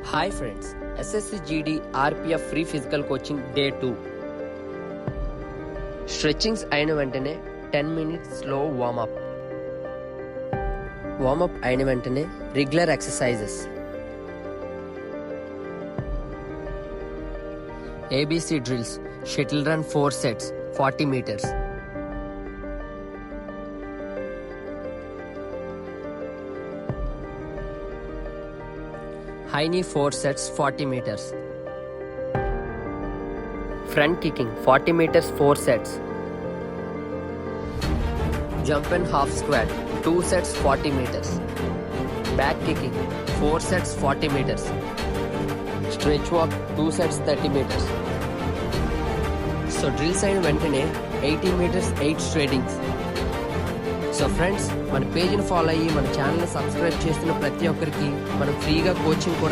Hi friends, SSC GD RPF free physical coaching day 2. Stretchings అయిన వెంటనే 10 minutes slow warm up. Warm up అయిన వెంటనే regular exercises. ABC drills, shuttle run 4 sets, 40 meters. High knee 4 sets, 40 meters. Front kicking 40 meters, 4 sets. Jump and half squat 2 sets, 40 meters. Back kicking 4 sets, 40 meters. Stretch walk 2 sets, 30 meters. So drills అయిన వెంటనే 80 meters 8 straightings. So friends, మన పేజ్ని follow అయ్యి మన ఛానల్ని subscribe చేస్తున్న ప్రతి ఒక్కరికి మనం ఫ్రీగా కోచింగ్ కూడా